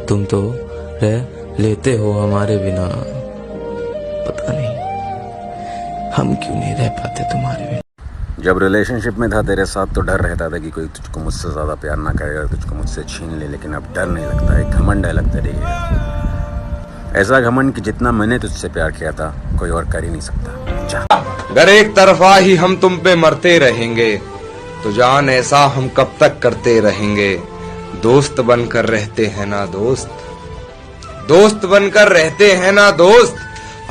तुम तो रह लेते हो हमारे बिना, पता नहीं हम क्यों नहीं रह पाते तुम्हारे बिना। जब रिलेशनशिप में था तेरे साथ तो डर रहता था कि कोई तुझको मुझसे ज़्यादा प्यार ना करेगा, तुझको मुझसे छीन ले, लेकिन अब डर नहीं लगता, एक घमंड है लगता रहेगा। ऐसा घमंड कि जितना मैंने तुझसे प्यार किया था कोई और कर ही नहीं सकता। अगर एक तरफा ही हम तुम पे मरते रहेंगे तो जान ऐसा हम कब तक करते रहेंगे। दोस्त बनकर रहते हैं ना दोस्त, दोस्त बनकर रहते हैं ना दोस्त,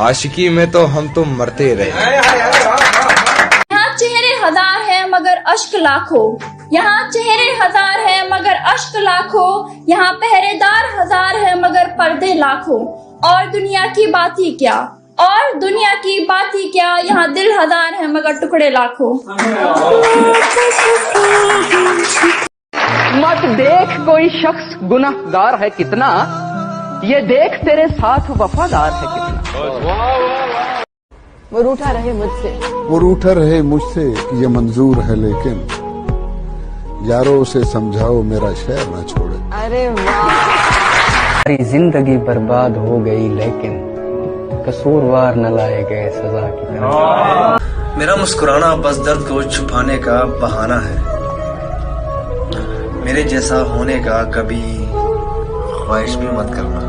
आशिकी में तो हम तुम मरते रहेंगे। यहाँ चेहरे हजार हैं मगर अश्क लाखों, यहाँ चेहरे हजार हैं मगर अश्क लाखों, यहाँ पहरेदार हजार है मगर पर्दे लाखों। और दुनिया की बात ही क्या, और दुनिया की बात ही क्या, यहाँ दिल हजार है मगर टुकड़े लाखों। मत देख कोई शख्स गुनाहगार है कितना, ये देख तेरे साथ वफादार है कितना। वो रूठा रहे मुझसे, वो रूठा रहे मुझसे ये मंजूर है, लेकिन यारों से समझाओ मेरा शहर ना छोड़े। अरे वाह। सारी जिंदगी बर्बाद हो गई लेकिन कसूरवार न लाए गए सजा की तरह। मेरा मुस्कुराना बस दर्द को छुपाने का बहाना है, मेरे जैसा होने का कभी ख्वाहिश भी मत करना।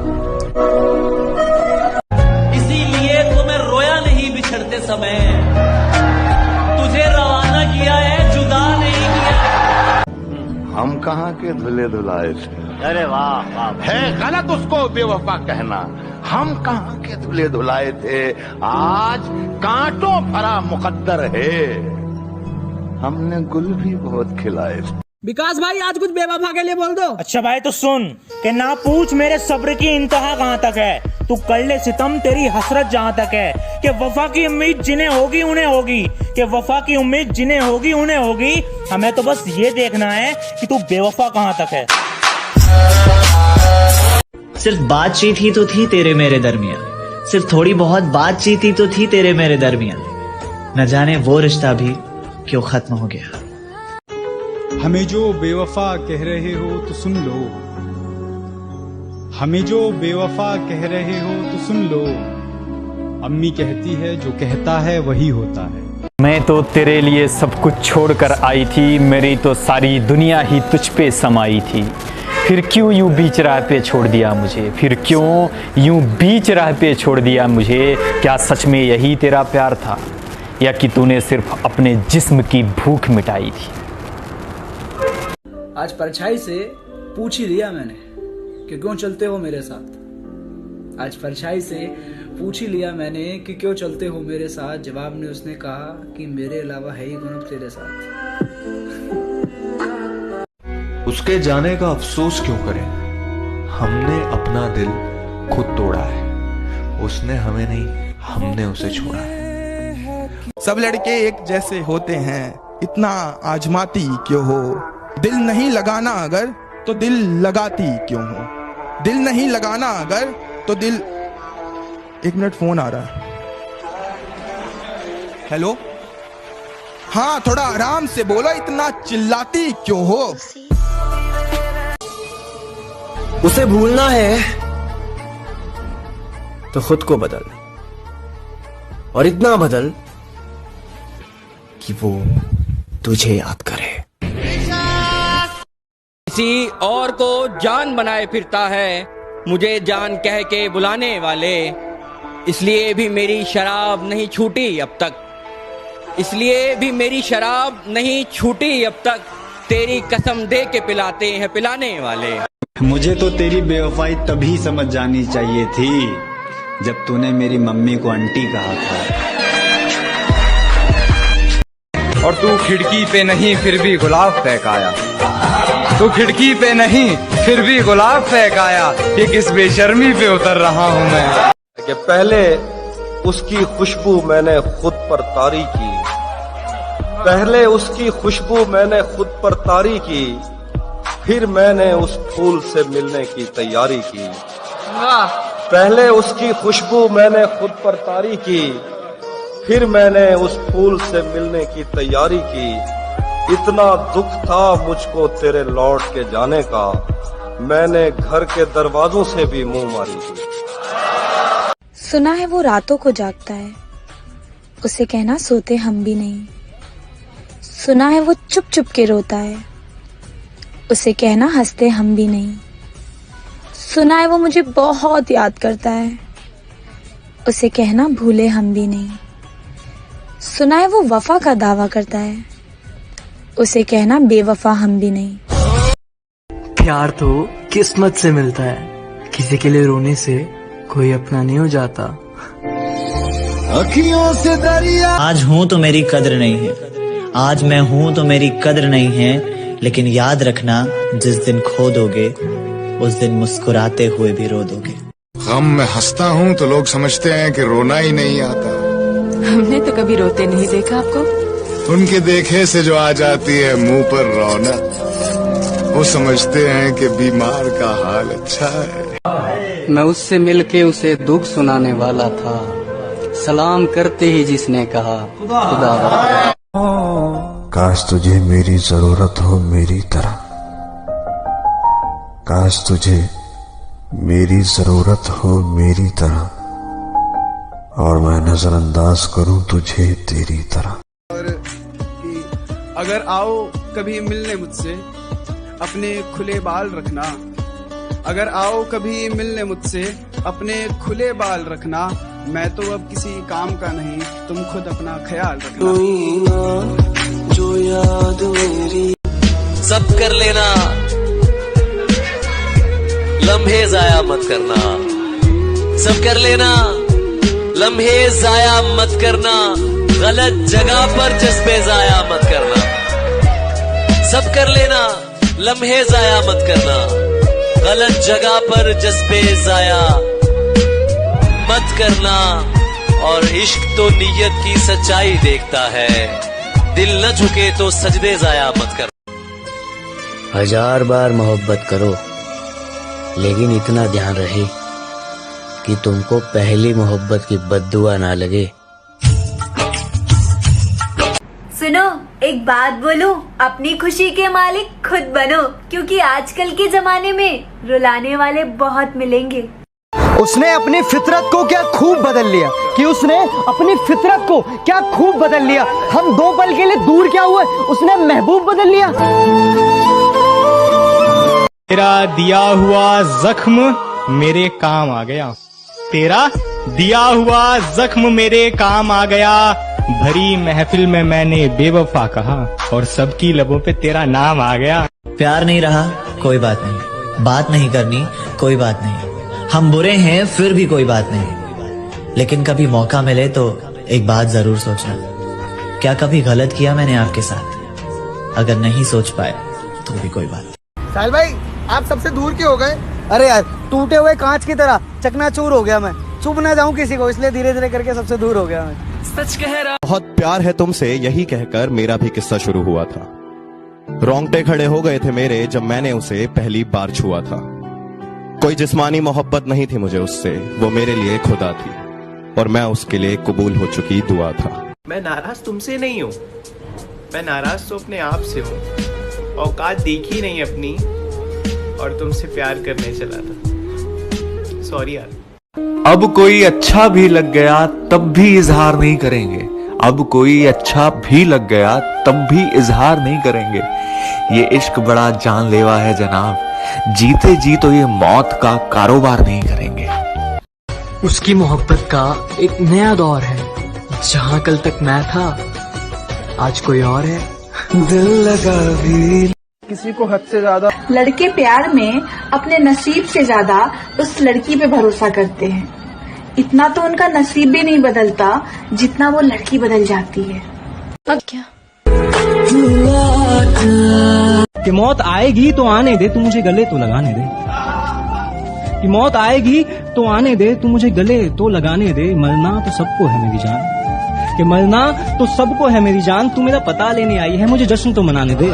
इसीलिए तो मैं रोया नहीं बिछड़ते समय, तुझे रवाना किया है जुदा नहीं किया। हम कहाँ के धुले धुलाए थे, अरे वाह वाह, है गलत उसको बेवफा कहना। हम कहाँ के धुले धुलाए थे, आज कांटों भरा मुकद्दर है, हमने गुल भी बहुत खिलाए थे। विकास भाई आज कुछ बेवफा के लिए बोल दो। अच्छा भाई तो सुन कि ना पूछ मेरे सब्र की इंतहा कहाँ तक है, तू कर ले सितम तेरी हसरत जहाँ तक है, कि वफा की उम्मीद जिन्हें होगी उन्हें होगी, कि वफा की उम्मीद जिन्हें होगी उन्हें होगी। हमें तो बस ये देखना है कि तू बेवफा कहाँ तक है। सिर्फ बातचीत ही तो थी तेरे मेरे दरमियान, सिर्फ थोड़ी बहुत बातचीत ही तो थी तेरे मेरे दरमियान, न जाने वो रिश्ता भी क्यों खत्म हो गया। हमें जो बेवफा कह रहे हो तो सुन लो, हमें जो बेवफा कह रहे हो तो सुन लो, अम्मी कहती है जो कहता है वही होता है। मैं तो तेरे लिए सब कुछ छोड़कर आई थी, मेरी तो सारी दुनिया ही तुझ पे समाई थी, फिर क्यों यूं बीच राह पे छोड़ दिया मुझे, फिर क्यों यूं बीच राह पे छोड़ दिया मुझे। क्या सच में यही तेरा प्यार था, या कि तूने सिर्फ अपने जिस्म की भूख मिटाई थी। आज परछाई से पूछ ही लिया मैंने कि क्यों चलते हो मेरे साथ। आज परछाई से पूछ ही लिया मैंने कि क्यों चलते हो मेरे साथ। जवाब ने उसने कहा कि मेरे अलावा है ही कौन अब तेरे साथ। उसके जाने का अफसोस क्यों करें, हमने अपना दिल खुद तोड़ा है, उसने हमें नहीं हमने उसे छोड़ा है। सब लड़के एक जैसे होते हैं, इतना आजमाती क्यों हो, दिल नहीं लगाना अगर तो दिल लगाती क्यों हो, दिल नहीं लगाना अगर तो दिल। एक मिनट फोन आ रहा है। हेलो, हाँ थोड़ा आराम से बोलो, इतना चिल्लाती क्यों हो। उसे भूलना है तो खुद को बदल, और इतना बदल कि वो तुझे याद करे। किसी और को जान बनाए फिरता है मुझे जान कह के बुलाने वाले, इसलिए भी मेरी शराब नहीं छूटी अब तक, इसलिए भी मेरी शराब नहीं छूटी अब तक, तेरी कसम दे के पिलाते हैं पिलाने वाले। मुझे तो तेरी बेवफाई तभी समझ जानी चाहिए थी जब तूने मेरी मम्मी को आंटी कहा था। और तू खिड़की पे नहीं फिर भी गुलाब फेंकाया, तू खिड़की पे नहीं फिर भी गुलाब फेंकाया, ये किस बेशर्मी पे उतर रहा हूँ मैं। कि पहले उसकी खुशबू मैंने खुद पर तारी की, पहले उसकी खुशबू मैंने खुद पर तारी की, फिर मैंने उस फूल से मिलने की तैयारी की। पहले उसकी खुशबू मैंने खुद पर तारी की, फिर मैंने उस फूल से मिलने की तैयारी की। इतना दुख था मुझको तेरे लौट के जाने का, मैंने घर के दरवाजों से भी मुंह मारी थी। सुना है वो रातों को जागता है, उसे कहना सोते हम भी नहीं। सुना है वो चुप चुप के रोता है, उसे कहना हंसते हम भी नहीं। सुना है वो मुझे बहुत याद करता है, उसे कहना भूले हम भी नहीं। सुना है वो वफा का दावा करता है, उसे कहना बेवफा हम भी नहीं। प्यार तो किस्मत से मिलता है, किसी के लिए रोने से कोई अपना नहीं हो जाता। अखियों से दरिया आज हूँ तो मेरी कद्र नहीं है, आज मैं हूँ तो मेरी कद्र नहीं है। लेकिन याद रखना जिस दिन खो दोगे उस दिन मुस्कुराते हुए भी रो दोगे। गम में हंसता हूँ तो लोग समझते हैं कि रोना ही नहीं आता। हमने तो कभी रोते नहीं देखा आपको। उनके देखे से जो आ जाती है मुंह पर रौनक, वो समझते हैं कि बीमार का हाल अच्छा है। मैं उससे मिलके उसे दुख सुनाने वाला था, सलाम करते ही जिसने कहा खुदा। काश तुझे मेरी जरूरत हो मेरी तरह, काश तुझे मेरी जरूरत हो मेरी तरह, और मैं नजरअंदाज करूं तुझे तेरी तरह। अगर आओ कभी मिलने मुझसे अपने खुले बाल रखना, अगर आओ कभी मिलने मुझसे अपने खुले बाल रखना। मैं तो अब किसी काम का नहीं, तुम खुद अपना ख्याल रखना। जो याद मेरी सब कर लेना, लम्हे जाया मत करना। सब कर लेना, लम्हे जाया मत करना। गलत जगह पर जज्बे जाया मत करना। सब कर लेना, लम्हे जाया मत करना। गलत जगह पर जज्बे जाया मत करना। और इश्क तो नीयत की सच्चाई देखता है, दिल न झुके तो सजदे जाया मत करना। 1000 बार मोहब्बत करो, लेकिन इतना ध्यान रहे कि तुमको पहली मोहब्बत की बद्दुआ ना लगे। सुनो एक बात बोलूं, अपनी खुशी के मालिक खुद बनो, क्योंकि आजकल के जमाने में रुलाने वाले बहुत मिलेंगे। उसने अपनी फितरत को क्या खूब बदल लिया, कि उसने अपनी फितरत को क्या खूब बदल लिया। हम 2 पल के लिए दूर क्या हुए, उसने महबूब बदल लिया। तेरा दिया हुआ जख्म मेरे काम आ गया, तेरा दिया हुआ जख्म मेरे काम आ गया। भरी महफिल में मैंने बेवफा कहा और सबकी लबों पे तेरा नाम आ गया। प्यार नहीं रहा कोई बात नहीं, बात नहीं करनी कोई बात नहीं। हम बुरे हैं फिर भी कोई बात नहीं, लेकिन कभी मौका मिले तो एक बात जरूर सोचना, क्या कभी गलत किया मैंने आपके साथ? अगर नहीं सोच पाए तो भी कोई बात नहीं। साहिल भाई आप सबसे दूर क्यों हो गए? अरे यार टूटे हुए कांच की तरह चकनाचूर हो गया मैं, चुप ना जाऊं किसी को, इसलिए धीरे धीरे करके सबसे दूर हो गया मैं। सच कह रहा। बहुत प्यार है तुमसे, यही कहकर मेरा भी किस्सा शुरू हुआ था। रोंगटे खड़े हो गए थे मेरे जब मैंने उसे पहली बार छुआ था। कोई जिस्मानी मोहब्बत नहीं थी मुझे उससे, वो मेरे लिए खुदा थी और मैं उसके लिए कबूल हो चुकी दुआ था। मैं नाराज तुमसे नहीं हूँ, मैं नाराज तो अपने आप से हूँ। औकात देखी नहीं अपनी और तुमसे प्यार करने चला था। सॉरी यार। अब कोई अच्छा भी लग गया तब भी इजहार नहीं करेंगे, अब कोई अच्छा भी लग गया तब भी इजहार नहीं करेंगे। ये इश्क बड़ा जानलेवा है जनाब, जीते जी तो ये मौत का कारोबार नहीं करेंगे। उसकी मोहब्बत का एक नया दौर है, जहाँ कल तक मैं था आज कोई और है। दिल लगा भी किसी को हद से ज्यादा। लड़के प्यार में अपने नसीब से ज्यादा उस लड़की पे भरोसा करते हैं। इतना तो उनका नसीब भी नहीं बदलता जितना वो लड़की बदल जाती है। अब क्या कि मौत आएगी तो आने दे, तू मुझे गले तो लगाने दे। कि मौत आएगी तो आने दे, तू मुझे गले तो लगाने दे। मरना तो सबको है मेरी जान, कि मरना तो सबको है मेरी जान। तू मेरा पता लेने आई है, मुझे जश्न तो मनाने दे।